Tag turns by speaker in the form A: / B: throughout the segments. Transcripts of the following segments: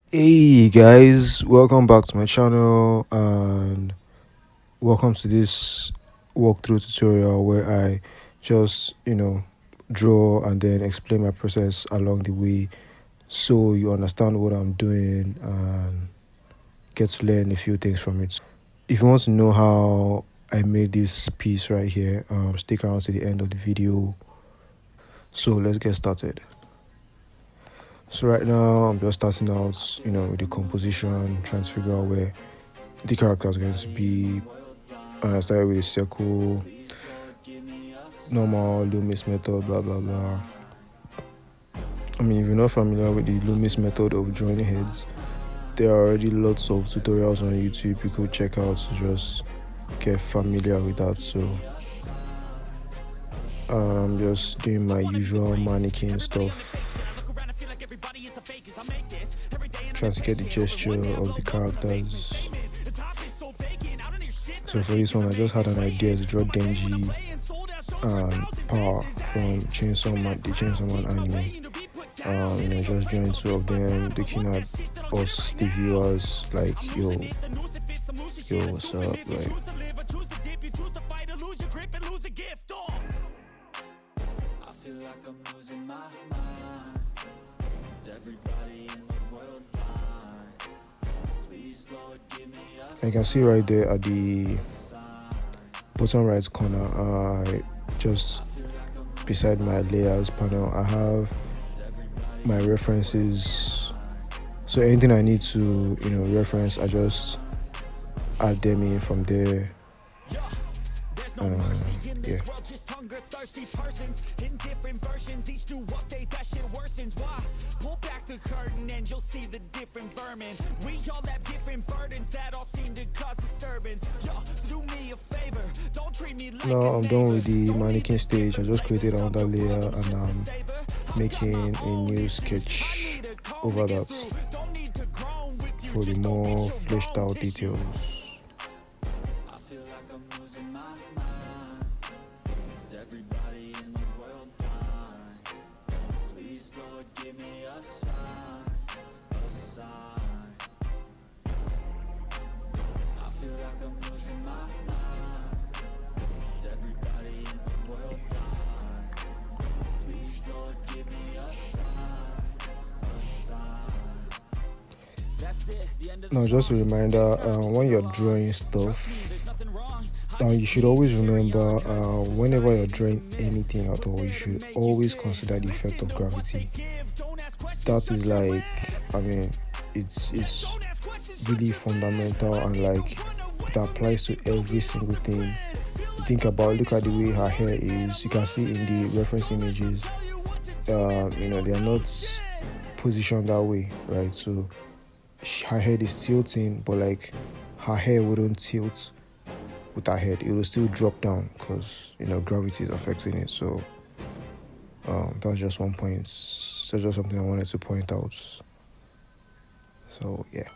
A: Hey guys, welcome back to my channel and welcome to this walkthrough tutorial where I just draw and then explain my process along the way so you understand what I'm doing and get to learn a few things from it. If you want to know how I made this piece right here, stick around to the end of the video. So let's get started. So right now I'm just starting out, with the composition, trying to figure out where the character is going to be. I started with a circle, normal Loomis method, blah blah blah. I mean, if you're not familiar with the Loomis method of drawing heads, there are already lots of tutorials on YouTube you could check out to just get familiar with that. So I'm just doing my usual mannequin stuff, trying to get the gesture of the characters. So for this one, I just had an idea to draw Denji and Power from the Chainsaw Man anime. Just drawing two of them, looking at us, the viewers, like, yo, what's up, like. You can see right there at the bottom right corner, just beside my layers panel, I have my references. So anything I need to reference, I just add them in from there. Yeah. Pull back the curtain and you'll see the different vermin. We all have different burdens that all seem to cause disturbance. So do me a favor, don't treat me like now I'm done with the mannequin stage. I just created another layer and I'm making a new sketch over that for the more fleshed out details. Now, just a reminder, when you're drawing stuff, you should always remember, whenever you're drawing anything at all, you should always consider the effect of gravity. That is like, it's really fundamental, and like it applies to every single thing. Look at the way her hair is. You can see in the reference images, they are not positioned that way, right? So her head is tilting, but like her hair wouldn't tilt with her head. It will still drop down because gravity is affecting it. So that's just one point. That's just something I wanted to point out. So yeah.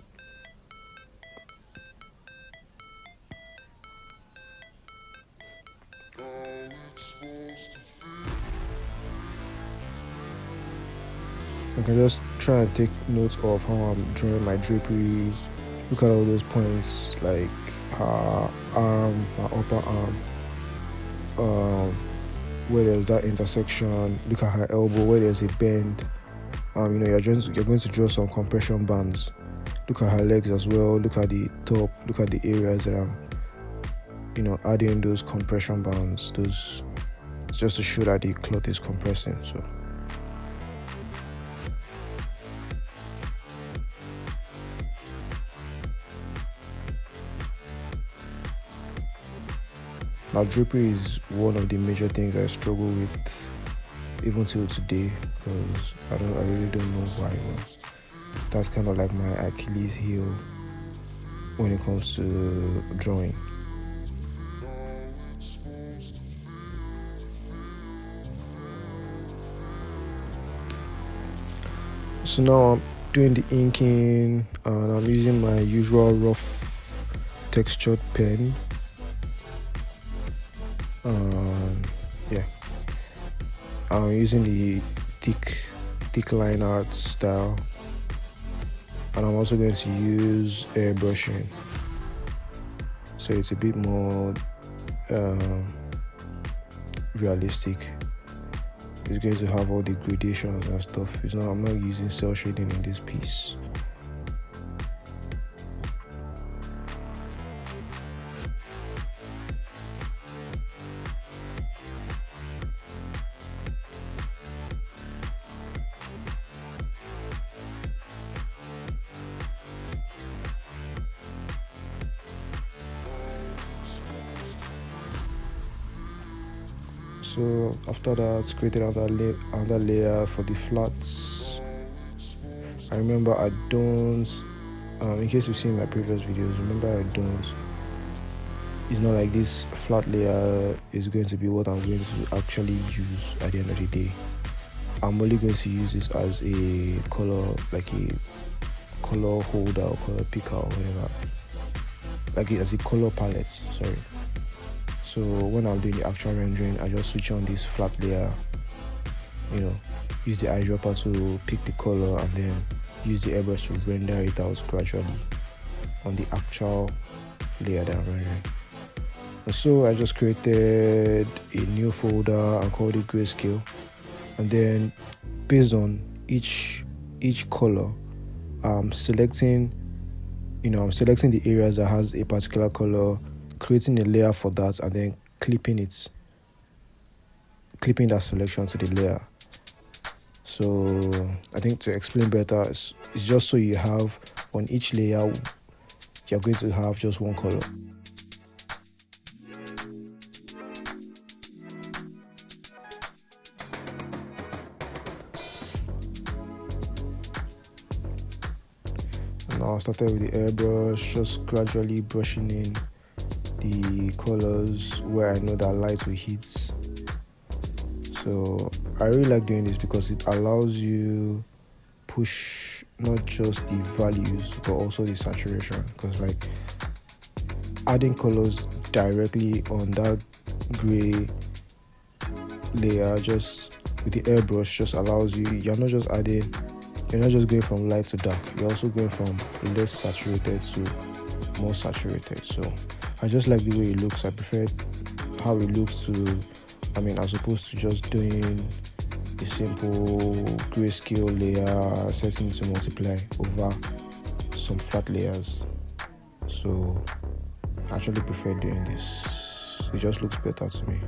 A: I can just try and take notes of how I'm drawing my drapery. Look at all those points, like her arm, her upper arm, where there's that intersection. Look at her elbow, where there's a bend. You're going to draw some compression bands. Look at her legs as well. Look at the top. Look at the areas that I'm, adding those compression bands. Those just to show that the cloth is compressing. So. Now, drapery is one of the major things I struggle with even till today, because I really don't know why. That's kind of like my Achilles heel when it comes to drawing. So now I'm doing the inking, and I'm using my usual rough textured pen. Yeah, I'm using the thick line art style. and I'm also going to use airbrushing, so it's a bit more realistic. It's going to have all the gradations and stuff. I'm not using cell shading in this piece. So after that, created another layer for the flats. I remember I don't, in case you've seen my previous videos, remember I don't, it's not like this flat layer is going to be what I'm going to actually use at the end of the day. I'm only going to use this as a color, like a color holder or color picker or whatever, like as a color palette, sorry. So when I'm doing the actual rendering, I just switch on this flat layer, use the eyedropper to pick the color and then use the airbrush to render it out gradually on the actual layer that I'm rendering. And so I just created a new folder and called it grayscale, and then based on each color, I'm selecting the areas that has a particular color, creating a layer for that, and then clipping that selection to the layer. So I think to explain better, it's just so you have on each layer, you're going to have just one color. Now I started with the airbrush, just gradually brushing in the colors where I know that light will hit. So I really like doing this because it allows you push not just the values but also the saturation, because like adding colors directly on that gray layer just with the airbrush just allows you're not just going from light to dark, you're also going from less saturated to more saturated. So I just like the way it looks. I prefer how it looks as opposed to just doing a simple grayscale layer, setting it to multiply over some flat layers. So I actually prefer doing this. It just looks better to me.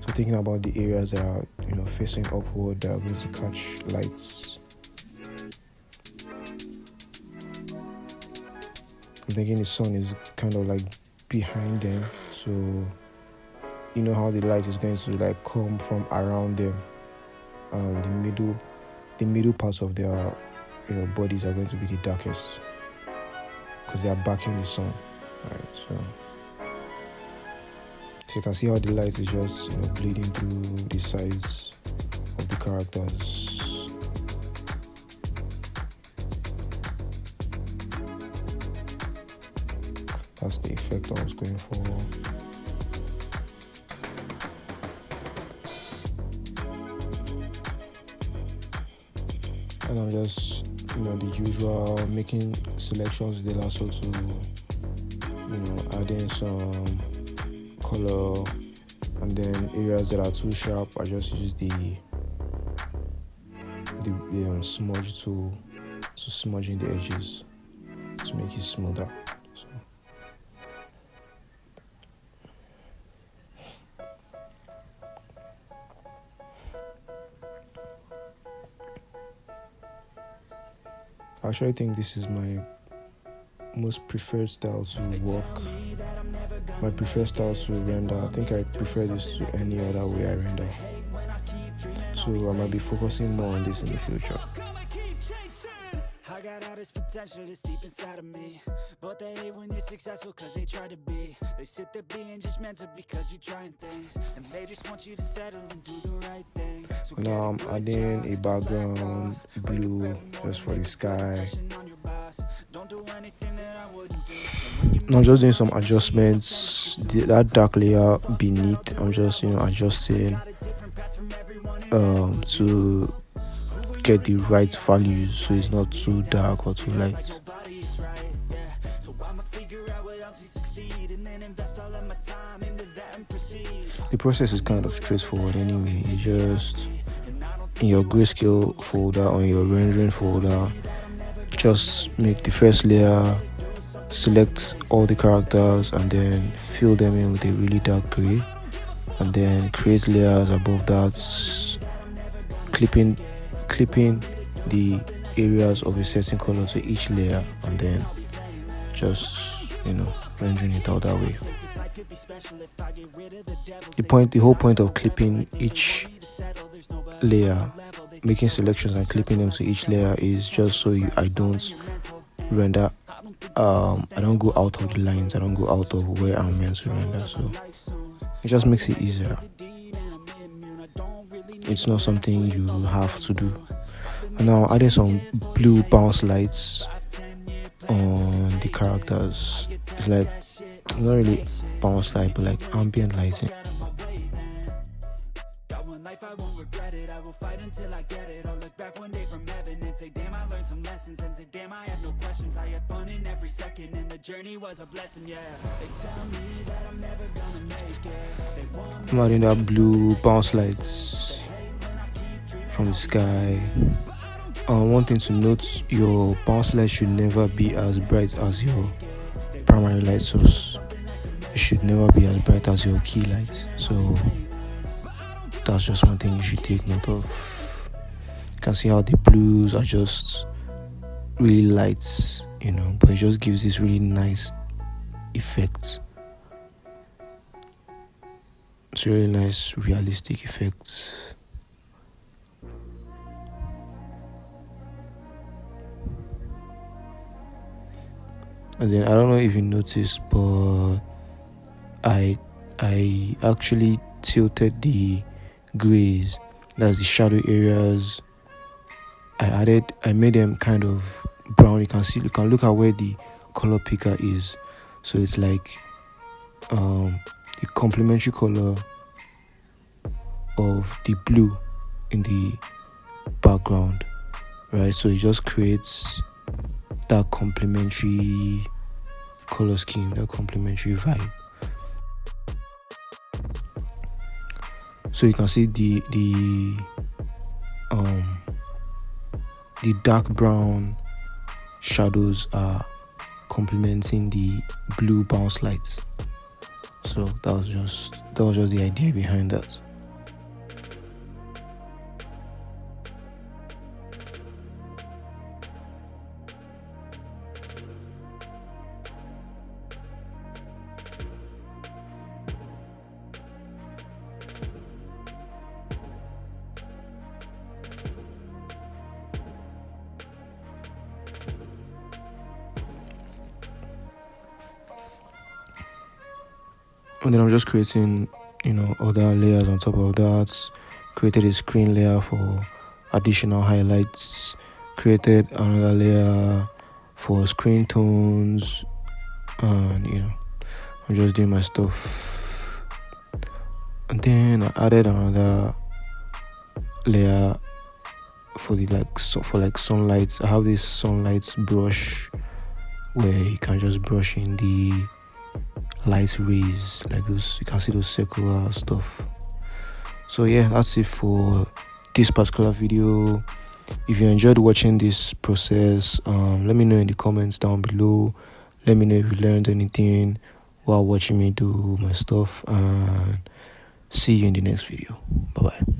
A: So thinking about the areas that are facing upward, that are going to catch lights. I'm thinking the sun is kind of like behind them, so how the light is going to like come from around them, and the middle parts of their bodies are going to be the darkest because they are backing the sun, right? So you can see how the light is just bleeding through the sides of the characters. That's the effect I was going for. And I'm just, the usual, making selections with the lasso to, adding some color, and then areas that are too sharp, I just use the smudge tool to smudge in the edges to make it smoother. So. I actually think this is my most preferred style to work. My preferred style to render. I think I prefer this to any other way I render. So I might be focusing more on this in the future. This potential is deep inside of me, but they hate when you're successful cause they try to be. They sit there being judgmental because you're trying things, and they just want you to settle and do the right thing. So now I'm adding a background blue just for the sky. Now I'm just doing some adjustments. That dark layer beneath, I'm just adjusting to get the right values, so it's not too dark or too light. The process is kind of straightforward anyway. You just, in your grayscale folder or in your rendering folder, just make the first layer, select all the characters, and then fill them in with a really dark gray, and then create layers above that, clipping the areas of a certain color to each layer, and then just rendering it out that way. The whole point of clipping each layer, making selections and clipping them to each layer, is just so I don't render, I don't go out of the lines, I don't go out of where I'm meant to render, so it just makes it easier. It's not something you have to do. And now adding some blue bounce lights on the characters. It's like, not really bounce light, but like ambient lighting. I'm adding that blue bounce lights from the sky. One thing to note, your bounce light should never be as bright as your primary light source. It should never be as bright as your key lights. So that's just one thing you should take note of. You can see how the blues are just really light, but it just gives this really nice effect. It's a really nice realistic effect. And then I don't know if you noticed, but I actually tilted the grays, that's the shadow areas. I made them kind of brown. You can look at where the color picker is. So it's like the complementary color of the blue in the background, right? So it just creates that complementary color scheme, that complementary vibe. So you can see the dark brown shadows are complementing the blue bounce lights. So that was just the idea behind that. And then I'm just creating, other layers on top of that. Created a screen layer for additional highlights. Created another layer for screen tones. And, I'm just doing my stuff. And then I added another layer for the sunlight. I have this sunlight brush where you can just brush in the light rays like those. You can see those circular stuff. So yeah, that's it for this particular video. If you enjoyed watching this process, let me know in the comments down below. Let me know if you learned anything while watching me do my stuff, and see you in the next video. Bye bye.